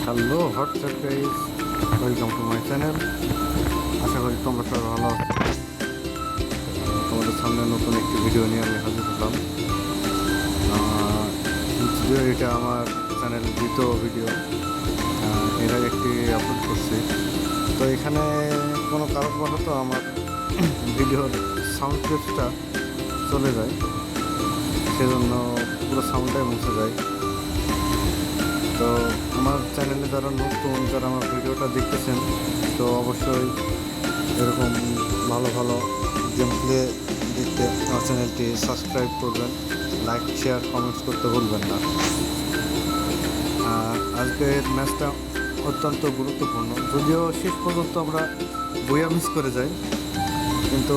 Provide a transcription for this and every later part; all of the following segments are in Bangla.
Hello WhatsApp guys, welcome to my channel. আশা করি তোমরা সবাই ভালো আছো। তোমাদের সামনে নতুন একটি ভিডিও নিয়ে আমি হাজির হলাম। এটা আমার চ্যানেলের দ্বিতীয় ভিডিও। এর আগে একটি আপলোড করছি, তো এখানে কোনো কারণবশত আমার ভিডিওর সাউন্ড ক্লিপসটা চলে যায়, সেজন্য পুরো সাউন্ডটাই মুছে যায়। তো আমার চ্যানেলে যারা নতুন, যারা আমার ভিডিওটা দেখতেছেন, তো অবশ্যই এরকম ভালো ভালো গেম প্লে দেখতে আমার চ্যানেলটি সাবস্ক্রাইব করবেন, লাইক শেয়ার কমেন্টস করতে ভুলবেন না। আজকের ম্যাচটা অত্যন্ত গুরুত্বপূর্ণ, যদিও শেষ পর্যন্ত আমরা বইয়া মিস করে যাই, কিন্তু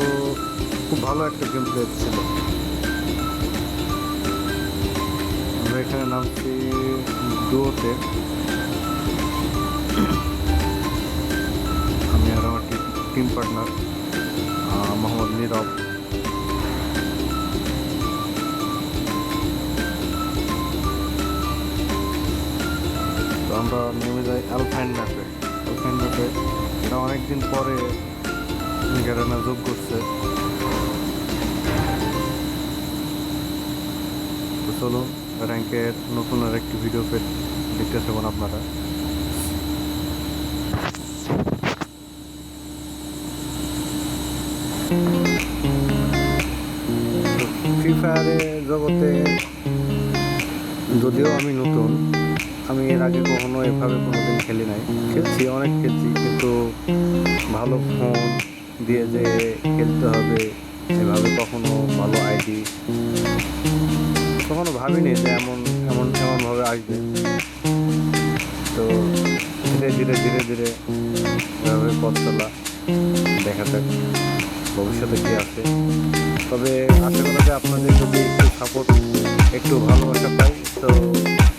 খুব ভালো একটা গেম প্লে ছিল। আমরা এখানে নামছি ডুয়োতে, আমি আর আমার টিম পার্টনার মোহাম্মদ নীরব। তো আমরা নেমে যাই অ্যালফাইন ম্যাপে। এটা অনেকদিন পরে গ্যারেনা যোগ করছে। তো চলুন, র্যাঙ্কের নতুন আর একটি ভিডিও দেখতে থাকুন আপনারা। ফ্রি ফায়ারের জগতে যদিও আমি নতুন, আমি এর আগে কখনো এভাবে কোনোদিন খেলি নাই। অনেক খেলছি, কিন্তু ভালো ফোন দিয়ে যে খেলতে হবে এভাবে কখনো, ভালো আইডি কখনো ভাবিনি যে এমনভাবে আসবে। তো ধীরে ধীরে এভাবে পথ চলা, দেখা যাক ভবিষ্যতে কী আছে। তবে আশা করা যায় আপনাদের যদি একটু সাপোর্ট, একটু ভালোবাসা পাই, তো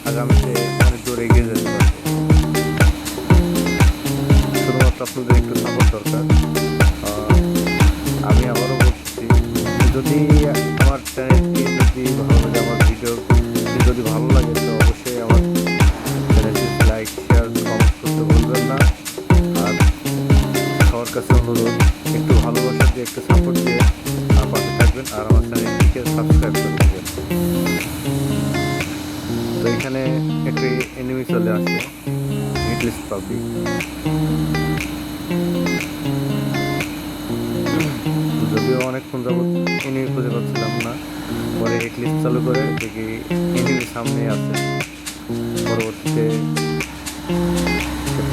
আগামীতে অনেক দূর এগিয়ে যেতে পারবো। শুধুমাত্র আপনাদের একটু সাপোর্ট দরকার। আমি আবারও বলছি, যদি আমার চ্যানেলটি যদি ভালো লাগে, আমার ভিডিও যদি ভালো লাগে, তো অবশ্যই আমার চ্যানেলটি লাইক শেয়ার কমেন্ট করতে ভুলবেন না। আর সবার কাছে অনুরোধ, একটু ভালোবাসা দিয়ে, একটু সাপোর্ট দিয়ে আমার পাশে থাকবেন, আর আমার চ্যানেলটিকে সাবস্ক্রাইব করে দেবেন। তো এখানে একটি এনিমি চলে আসে, ইংলিশ পাবলিক। যদিও অনেকক্ষণ যাবত এনিমি খুঁজে পাচ্ছিলাম না, পরে এক্লিপস চালু করে দেখি এনিমি সামনে আছে। পরবর্তীতে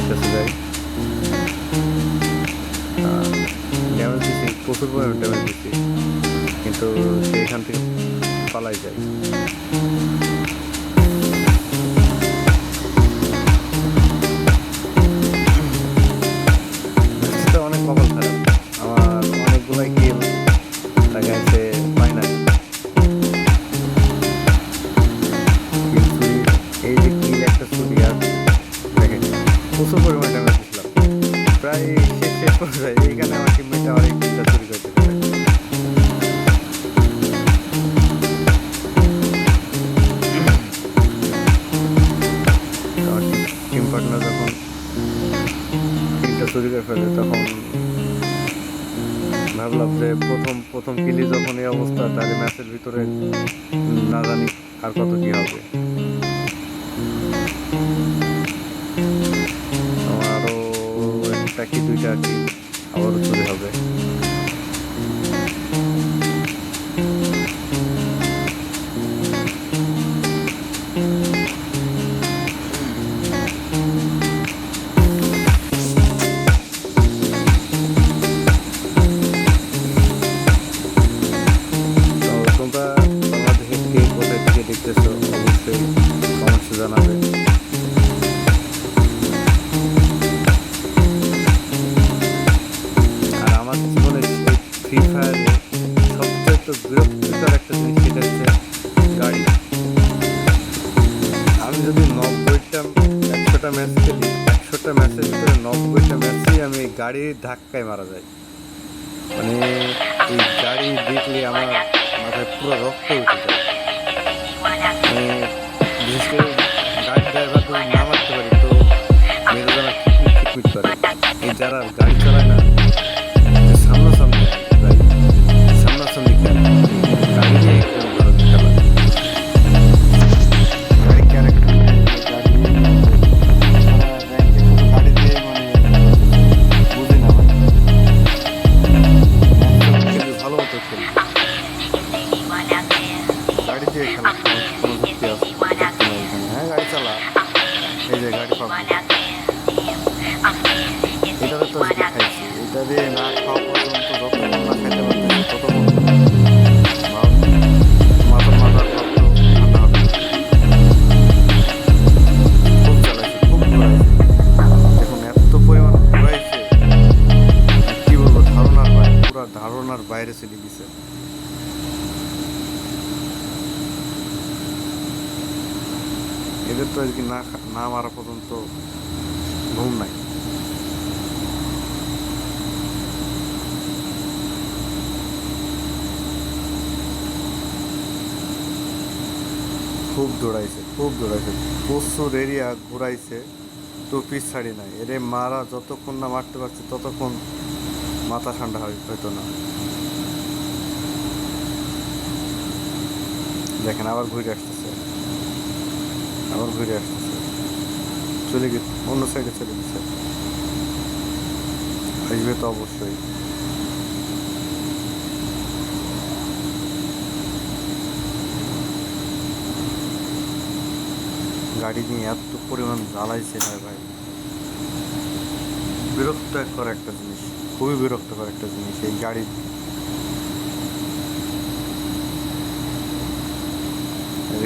কাছে যাই, ড্যামেজ দিচ্ছি, প্রচুর পরিমাণে ড্যামেজ দিচ্ছি, কিন্তু সে এখান থেকে পালাই যায়। অনেক কপাল খারাপ, আমার অনেকগুলাই কিল লাগাইছে পাই না। এই যে কিল একটা চুরি, আর দেখেন প্রচুর পরিমাণে ড্যামেজ দিচ্ছিলাম, প্রায় শেষ পর্যায়ে এইখানে আমার টিমমেটটা আমার এই কিলটা চুরি করতে পারে। টিম পার্টনার যখন কিলটা চুরি করে ফেলে, তখন ভাবলাম যে প্রথম কিলি যখন এই অবস্থা, তাহলে ম্যাচের ভিতরে না জানি আর কত কি হবে। আরও একটা কি দুইটা কি আবারও চুরি হবে। দেখতেছো অবশ্যই কমেন্টসে জানাবে। আর আমার জীবনে ফ্রি ফায়ারে সবচেয়ে তো বিরক্তিকর একটা জিনিস, সেটা হচ্ছে গাড়ি। আমি যদি 100টা ম্যাচ খেলি, 100টা ম্যাচের ভিতরে 90টা ম্যাচই আমি গাড়ির ধাক্কায় মারা যাই। মানে এই গাড়ি দেখলে আমার মাথায় পুরো রক্ত উঠে যায়। বিশেষ করে গাড়ির ড্রাইভার যদি না মারতে পারি, তো যারা গাড়ি চালায় না, যে সামনাসামনি গাড়ি, সামনাসামনি খেলা, গাড়ি নিয়ে কোনো ধরনের খেলা, গাড়ি ক্যারেক্টার, গাড়ি গাড়ি দিয়ে মানে বুঝি না ভাই, কিন্তু ভালো মতো খেলি, গাড়ি দিয়ে খেলা কোনো যুক্তি আছে? যুক্তি নাই এখানে। হ্যাঁ গাড়ি চালা, এই যে গাড়ি পাবো, এটাতে তো আজকে খাইছি, এটা দিয়ে না খাওয়া পর্যন্ত যতক্ষণ না খাইতে পারতেছি ততক্ষণ মাথার রক্ত ঠান্ডা হবে। খুব চালাইছে, খুব ঘুরাইছে, দেখুন এত পরিমাণ ঘুরাইছে, কি বলবো, ধারণার বাইরে, পুরো ধারণার বাইরে চলে গেছে। এদের তো আজকে না মারা পর্যন্ত ঘুম নাই। খুব দৌড়াইছে, খুব দৌড়াইছে, প্রচুর এরিয়া ঘুরাইছে, তো পিছ ছাড়ি নাই। এরে মারা যতক্ষণ না মারতে পারছে ততক্ষণ মাথা ঠান্ডা হইতো না। দেখেন আবার ঘুরে আসতেছে, আবার ঘুরে আসতেছে, চলে গেছে অন্য সাইডে, চলে গেছে, আসবে তো অবশ্যই। গাড়ি নিয়ে এত পরিমাণ জ্বালাইছে না ভাই, বিরক্তকর একটা জিনিস, খুবই বিরক্তকর একটা জিনিস এই গাড়ি।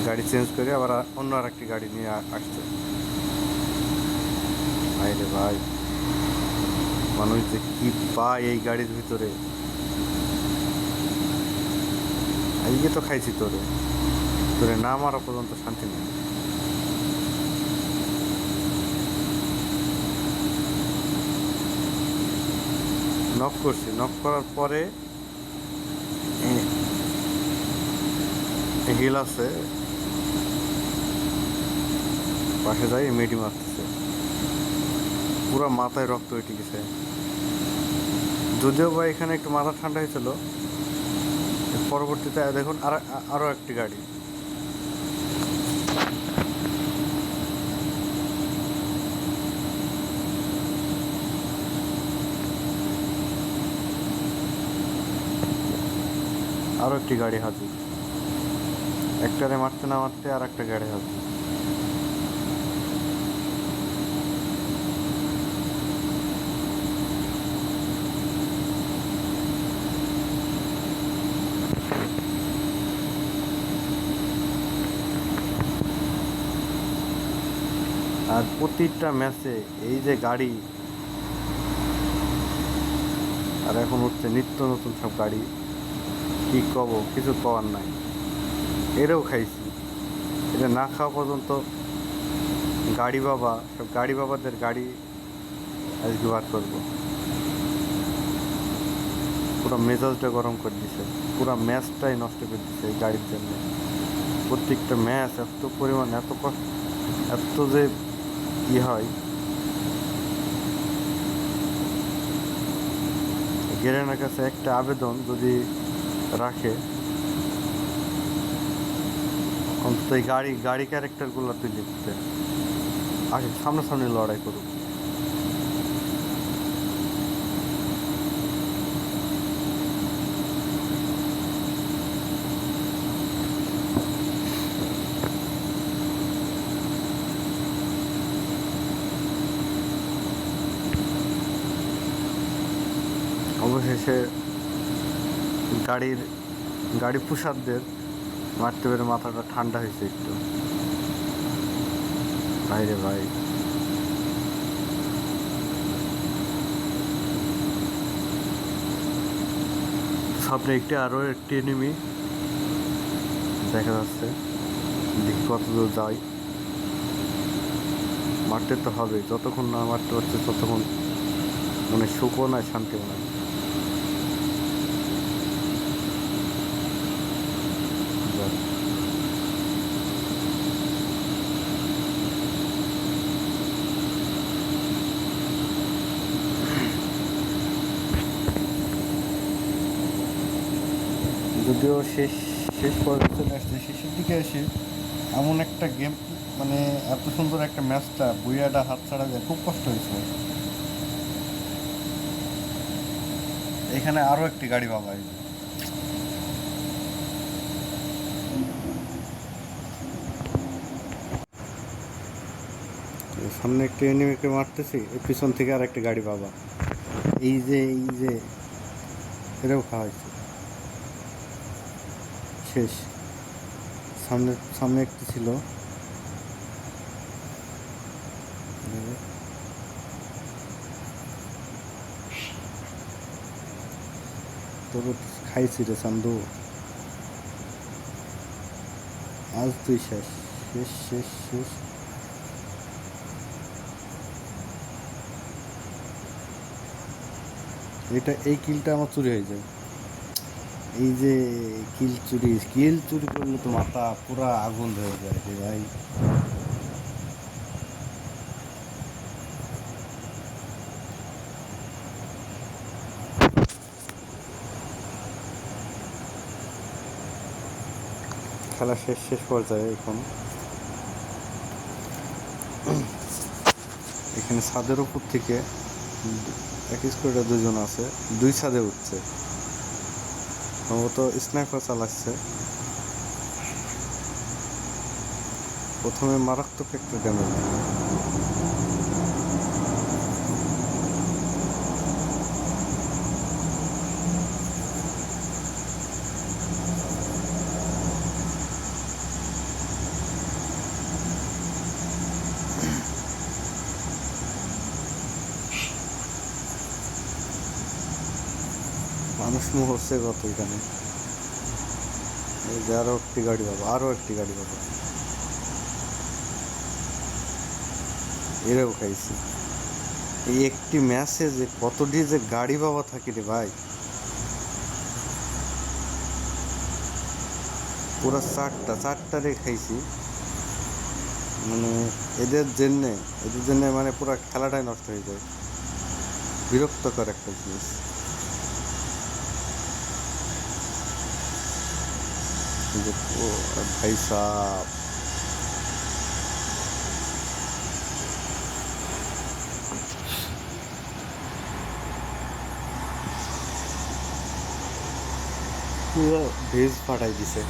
গাড়ি চেঞ্জ করে আবার অন্য আর একটি গাড়ি নিয়ে আসছে। ভাই রে ভাই, মানুষ যে কি পায় এই গাড়ির ভিতরে। আজকে তো খাইছি তোরে, তোরে না মারা পর্যন্ত শান্তি নেই। নক করছি, নক করার পরে হিল আছে, পাশে যাই মেডি মারতেছে, পুরো মাথায় রক্ত উঠে গেছে। যদিও বা এখানে একটু মাথা ঠান্ডা হয়েছিল, পরবর্তীতে দেখুন আরো একটি গাড়ি, আরো একটি গাড়ি হাজির, একটারে মারতে না মারতে আর একটা গাড়ি হাজির। আর প্রতিটা ম্যাচে এই যে গাড়ি, আর এখন হচ্ছে নিত্য নতুন সব গাড়ি, কি কব, কিছু করার নাই। এরেও খাইছি, এটা না খাওয়া পর্যন্ত গাড়ি বাবা, সব গাড়ি বাবাদের গাড়ি আজকে বার করবো। পুরো মেজাজটা গরম করে দিছে, পুরো ম্যাচটাই নষ্ট করে দিছে এই গাড়ির জন্য। প্রত্যেকটা ম্যাচ এত পরিমাণ, এত যে কি হয়। গেরেনার কাছে একটা আবেদন যদি রাখে, অন্তত এই গাড়ি ক্যারেক্টারগুলো তুলে দিতে, আগে সামনাসামনি লড়াই করুক। অবশেষে গাড়ি পুষারদের মারতে পেরে মাথাটা ঠান্ডা হয়েছে একটু। ভাইরে ভাই, সামনে আরো একটি এনিমি দেখা যাচ্ছে, দেখি কতদূর যায়। মারতে তো হবে, যতক্ষণ না মারতে পারছে ততক্ষণ মানে সুখও নাই, শান্তিও নাই। ভিডিও শেষ শেষ পর্যায়ে চলে আসছে, শেষের দিকে এসে এমন একটা গেম, মানে এত সুন্দর একটা ম্যাচটা বুইয়াটা হাত ছাড়া যায়, খুব কষ্ট হয়েছে। এখানে আরও একটি গাড়ি পাবা। সামনে একটি এনিমিকে মারতেছি, এর পিছন থেকে আর একটা গাড়ি পাবা। এই যে এটাও খাওয়া হয়েছে। শেষ। সামনে সামনে একটি ছিল, তোর খাইছি রে চান্দু। আজ তুই শেষ শেষ শেষ শেষ। এই কিলটা আমার চুরি হয়ে যায়। এই যে কিল চুরি করলে তো মাথা পুরা আগুন হয়ে যায় রে ভাই। খেলা শেষ পর্যায়ে এখন। এখানে ছাদের উপর থেকে এক স্কোয়াডে দুজন আছে, দুই ছাদে উঠছে, সম্ভবত স্নাইপার চালাচ্ছে। প্রথমে মারাত্মক একটা ড্যামেজ। মানুষ মরছে কত এখানে। এই যে আরো একটি গাড়ি পাবো, আরো একটি গাড়ি পাবো। এরাও খাইছি। এই একটি ম্যাচে যে কতটি যে গাড়ি পাওয়া থাকে রে ভাই, পুরো চারটারে খাইছি। মানে এদের জন্যে মানে পুরো খেলাটাই নষ্ট হয়ে যায়। বিরক্তকর একটা জিনিস। ও ভাই সাহ, পুরো ভেজ ফাটাই দিছে।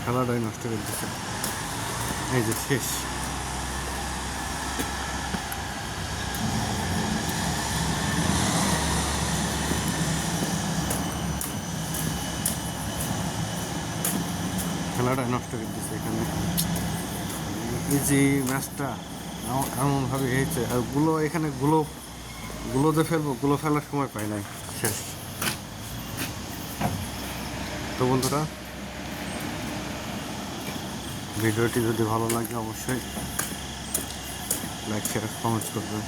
খেলাটাই নষ্ট করে দিচ্ছে। এই যে শেষ। খেলাটাই নষ্ট করে দিচ্ছে এখানে। এই যে ম্যাচটা এমনভাবে হয়েছে, আর এখানে গুলোতে ফেলবো, গুলো ফেলার সময় পাই নাই। শেষ। তো বন্ধুরা, ভিডিওটি যদি ভালো লাগে অবশ্যই লাইক শেয়ার কমেন্ট করবেন।